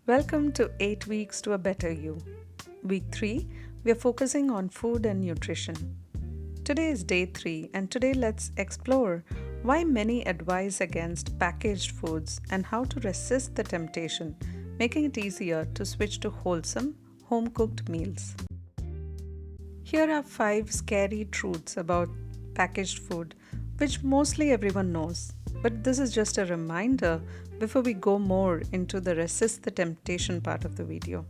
Welcome to 8 Weeks to a Better You. Week 3, we are focusing on food and nutrition. Today is day 3, and today let's explore why many advise against packaged foods and how to resist the temptation, making it easier to switch to wholesome, home cooked meals. Here are 5 scary truths about packaged food, which mostly everyone knows. But this is just a reminder before we go more into the resist the temptation part of the video.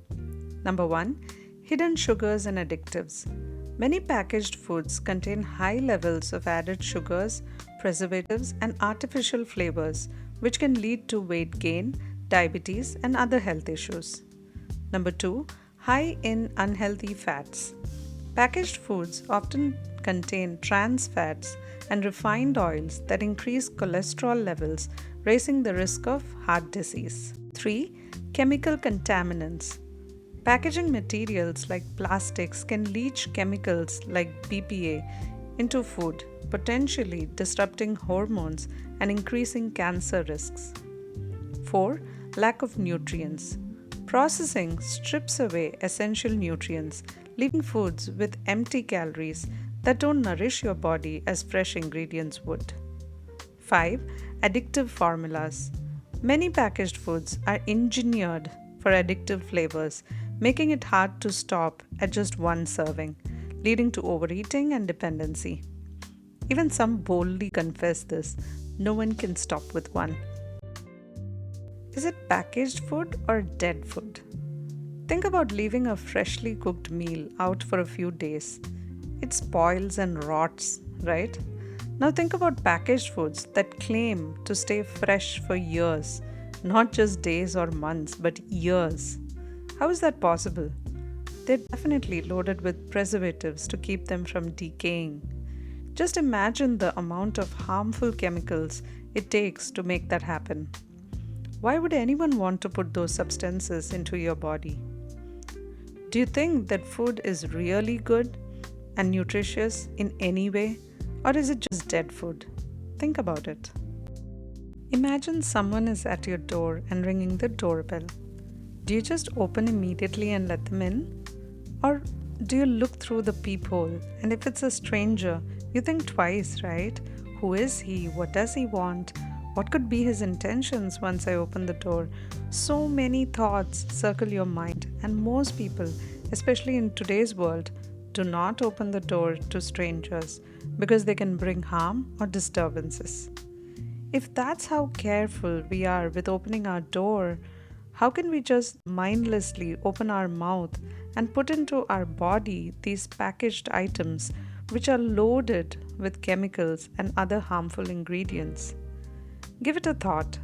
Number 1, hidden sugars and additives. Many packaged foods contain high levels of added sugars, preservatives, and artificial flavors, which can lead to weight gain, diabetes, and other health issues. Number 2, high in unhealthy fats. Packaged foods often contain trans fats and refined oils that increase cholesterol levels, raising the risk of heart disease. 3. Chemical contaminants. Packaging materials like plastics can leach chemicals like BPA into food, potentially disrupting hormones and increasing cancer risks. 4. Lack of nutrients. Processing strips away essential nutrients, leaving foods with empty calories that don't nourish your body as fresh ingredients would. 5. Addictive formulas. Many packaged foods are engineered for addictive flavors, making it hard to stop at just one serving, leading to overeating and dependency. Even some boldly confess this. No one can stop with one. Is it packaged food or dead food? Think about leaving a freshly cooked meal out for a few days. It spoils and rots, right? Now think about packaged foods that claim to stay fresh for years, not just days or months, but years. How is that possible? They're definitely loaded with preservatives to keep them from decaying. Just imagine the amount of harmful chemicals it takes to make that happen. Why would anyone want to put those substances into your body? Do you think that food is really good and nutritious in any way, or is it just dead food? Think about it. Imagine someone is at your door and ringing the doorbell. Do you just open immediately and let them in? Or do you look through the peephole, and if it's a stranger, you think twice, right? Who is he? What does he want? What could be his intentions once I open the door? So many thoughts circle your mind, and most people, especially in today's world, do not open the door to strangers because they can bring harm or disturbances. If that's how careful we are with opening our door, how can we just mindlessly open our mouth and put into our body these packaged items which are loaded with chemicals and other harmful ingredients? Give it a thought.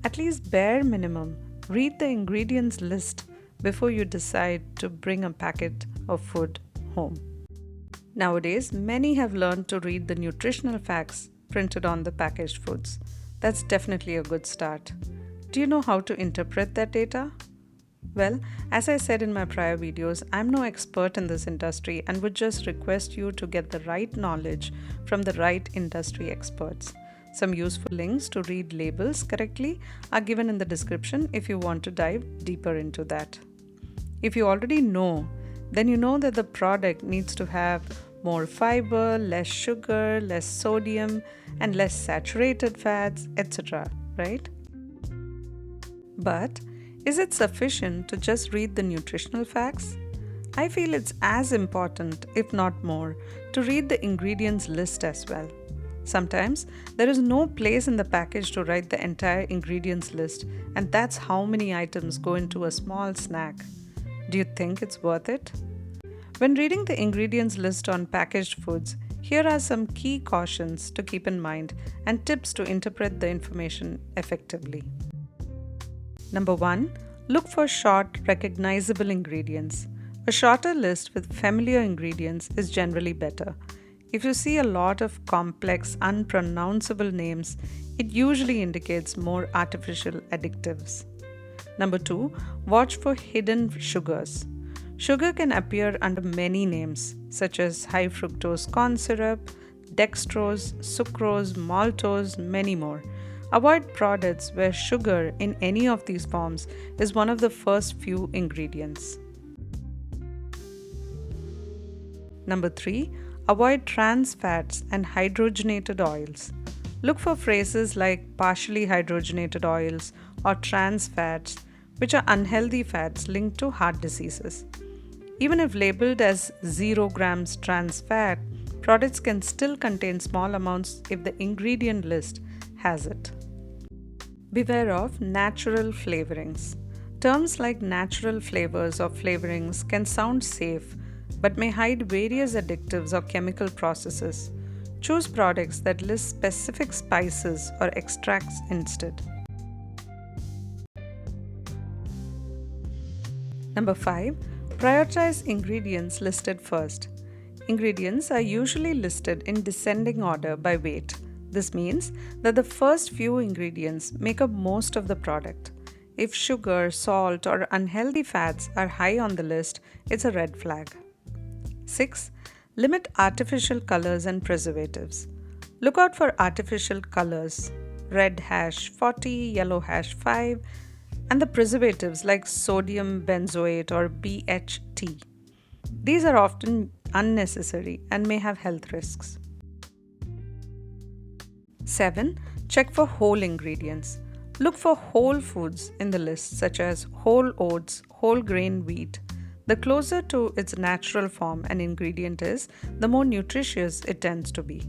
At least bare minimum, read the ingredients list before you decide to bring a packet of food home. Nowadays, many have learned to read the nutritional facts printed on the packaged foods. That's definitely a good start. Do you know how to interpret that data? Well, as I said in my prior videos, I'm no expert in this industry and would just request you to get the right knowledge from the right industry experts. Some useful links to read labels correctly are given in the description if you want to dive deeper into that. If you already know, then you know that the product needs to have more fiber, less sugar, less sodium, and less saturated fats, etc., right? But is it sufficient to just read the nutritional facts? I feel it's as important, if not more, to read the ingredients list as well. Sometimes there is no place in the package to write the entire ingredients list, and that's how many items go into a small snack. Do you think it's worth it? When reading the ingredients list on packaged foods, here are some key cautions to keep in mind and tips to interpret the information effectively. Number 1, look for short, recognizable ingredients. A shorter list with familiar ingredients is generally better. If you see a lot of complex, unpronounceable names, it usually indicates more artificial additives. Number 2, watch for hidden sugars. Sugar can appear under many names, such as high fructose corn syrup, dextrose, sucrose, maltose, many more. Avoid products where sugar in any of these forms is one of the first few ingredients. Number 3. Avoid trans fats and hydrogenated oils. Look for phrases like partially hydrogenated oils or trans fats, which are unhealthy fats linked to heart diseases. Even if labeled as 0 grams trans fat, products can still contain small amounts if the ingredient list has it. Beware of natural flavorings. Terms like natural flavors or flavorings can sound safe but may hide various additives or chemical processes. Choose products that list specific spices or extracts instead. Number 5. Prioritize ingredients listed first. Ingredients are usually listed in descending order by weight. This means that the first few ingredients make up most of the product. If sugar, salt, or unhealthy fats are high on the list, it's a red flag. 6. Limit artificial colors and preservatives. Look out for artificial colors, red hash 40, yellow hash 5, and the preservatives like sodium benzoate or BHT. These are often unnecessary and may have health risks. 7. Check for whole ingredients. Look for whole foods in the list, such as whole oats, whole grain wheat. The closer to its natural form an ingredient is, the more nutritious it tends to be.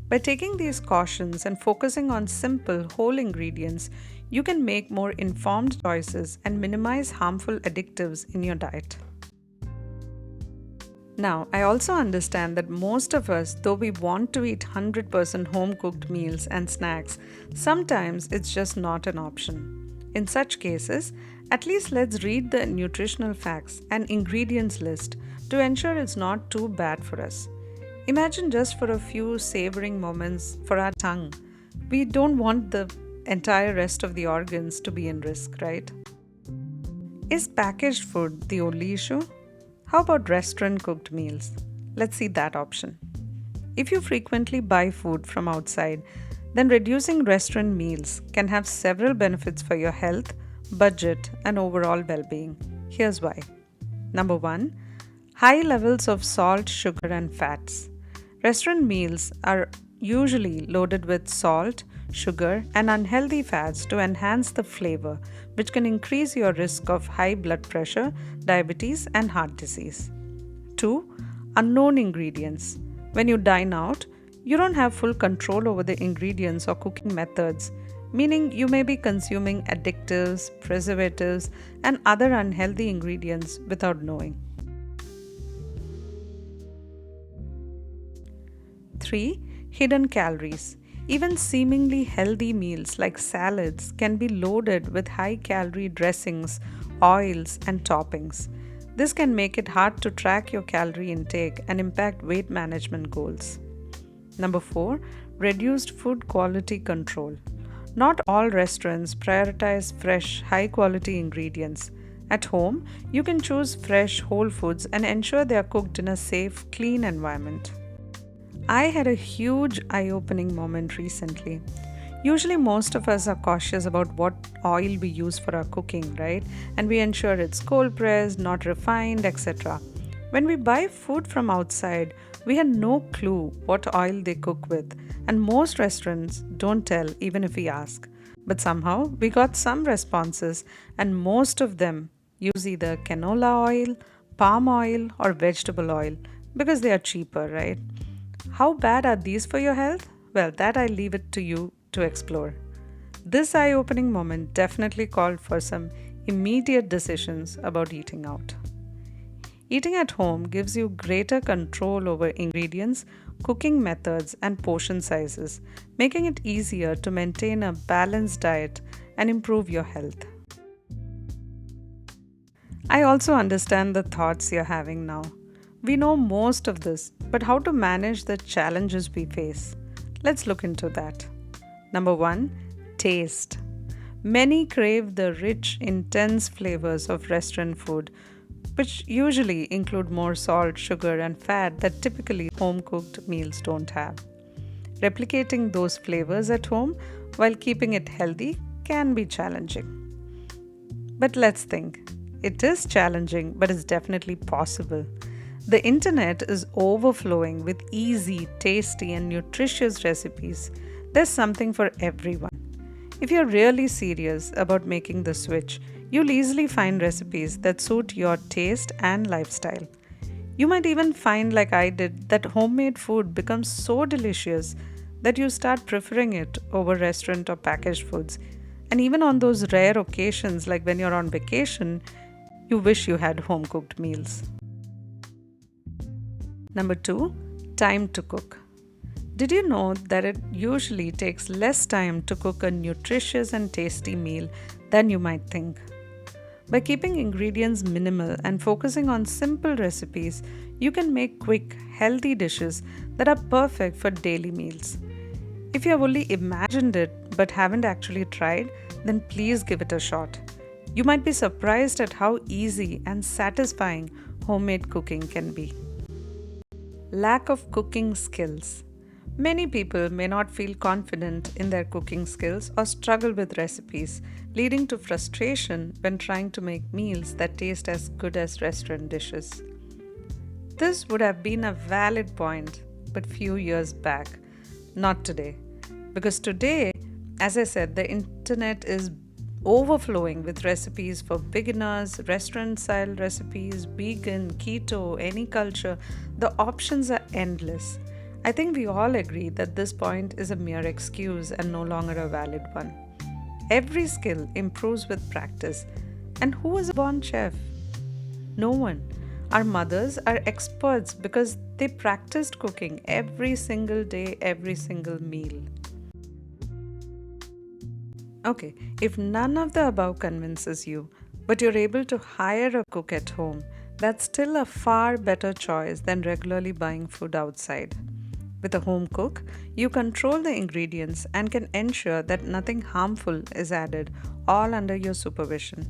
By taking these cautions and focusing on simple, whole ingredients, you can make more informed choices and minimize harmful additives in your diet. Now, I also understand that most of us, though we want to eat 100% home-cooked meals and snacks, sometimes it's just not an option. In such cases, at least let's read the nutritional facts and ingredients list to ensure it's not too bad for us. Imagine just for a few savoring moments for our tongue. We don't want the entire rest of the organs to be in risk, right? Is packaged food the only issue? How about restaurant cooked meals? Let's see that option. If you frequently buy food from outside, then reducing restaurant meals can have several benefits for your health, budget, and overall well-being. Here's why. Number 1. High levels of salt, sugar, and fats. Restaurant meals are usually loaded with salt, sugar, and unhealthy fats to enhance the flavor, which can increase your risk of high blood pressure, diabetes, and heart disease. 2. Unknown ingredients. When you dine out, you don't have full control over the ingredients or cooking methods, meaning you may be consuming additives, preservatives, and other unhealthy ingredients without knowing. 3. Hidden calories. Even seemingly healthy meals like salads can be loaded with high-calorie dressings, oils, and toppings. This can make it hard to track your calorie intake and impact weight management goals. Number 4. Reduced food quality control. Not all restaurants prioritize fresh, high-quality ingredients. At home, you can choose fresh, whole foods and ensure they are cooked in a safe, clean environment. I had a huge eye-opening moment recently. Usually most of us are cautious about what oil we use for our cooking, right? And we ensure it's cold pressed, not refined, etc. When we buy food from outside, we had no clue what oil they cook with, and most restaurants don't tell even if we ask. But somehow we got some responses, and most of them use either canola oil, palm oil, or vegetable oil because they are cheaper, right? How bad are these for your health? Well, that I leave it to you to explore. This eye-opening moment definitely called for some immediate decisions about eating out. Eating at home gives you greater control over ingredients, cooking methods, and portion sizes, making it easier to maintain a balanced diet and improve your health. I also understand the thoughts you're having now. We know most of this, but how to manage the challenges we face? Let's look into that. Number 1. Taste. Many crave the rich, intense flavors of restaurant food, which usually include more salt, sugar, and fat that typically home-cooked meals don't have. Replicating those flavors at home while keeping it healthy can be challenging. But let's think. It is challenging, but it's definitely possible. The internet is overflowing with easy, tasty, and nutritious recipes. There's something for everyone. If you're really serious about making the switch, you'll easily find recipes that suit your taste and lifestyle. You might even find, like I did, that homemade food becomes so delicious that you start preferring it over restaurant or packaged foods. And even on those rare occasions, like when you're on vacation, you wish you had home cooked meals. Number 2, time to cook. Did you know that it usually takes less time to cook a nutritious and tasty meal than you might think? By keeping ingredients minimal and focusing on simple recipes, you can make quick, healthy dishes that are perfect for daily meals. If you have only imagined it but haven't actually tried, then please give it a shot. You might be surprised at how easy and satisfying homemade cooking can be. Lack of cooking skills. Many people may not feel confident in their cooking skills or struggle with recipes, leading to frustration when trying to make meals that taste as good as restaurant dishes. This would have been a valid point, but few years back, not today. Because today, as I said, the internet is overflowing with recipes for beginners, restaurant style recipes, vegan, keto, any culture. The options are endless. I think we all agree that this point is a mere excuse and no longer a valid one. Every skill improves with practice. And who is a born chef? No one. Our mothers are experts because they practiced cooking every single day, every single meal. Okay, if none of the above convinces you, but you're able to hire a cook at home, that's still a far better choice than regularly buying food outside. With a home cook, you control the ingredients and can ensure that nothing harmful is added, all under your supervision.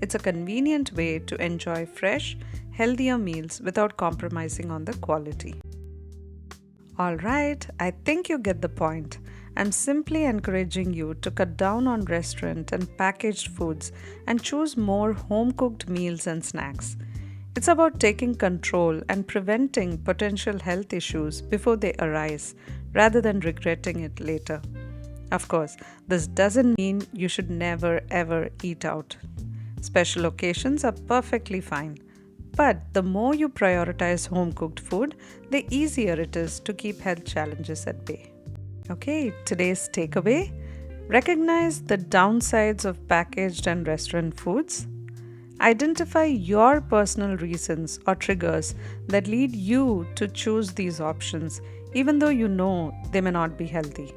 It's a convenient way to enjoy fresh, healthier meals without compromising on the quality. Alright, I think you get the point. I'm simply encouraging you to cut down on restaurant and packaged foods and choose more home cooked meals and snacks. It's about taking control and preventing potential health issues before they arise rather than regretting it later. Of course, this doesn't mean you should never ever eat out. Special occasions are perfectly fine. But the more you prioritize home cooked food, the easier it is to keep health challenges at bay. Okay, today's takeaway: recognize the downsides of packaged and restaurant foods. Identify your personal reasons or triggers that lead you to choose these options, even though you know they may not be healthy.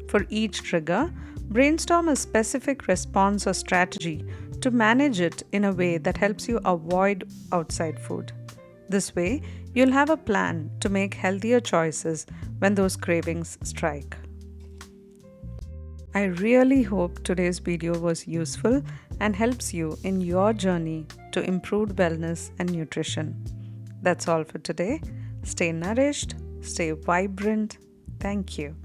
For each trigger, brainstorm a specific response or strategy to manage it in a way that helps you avoid outside food. This way, you'll have a plan to make healthier choices when those cravings strike. I really hope today's video was useful and helps you in your journey to improved wellness and nutrition. That's all for today. Stay nourished, stay vibrant. Thank you.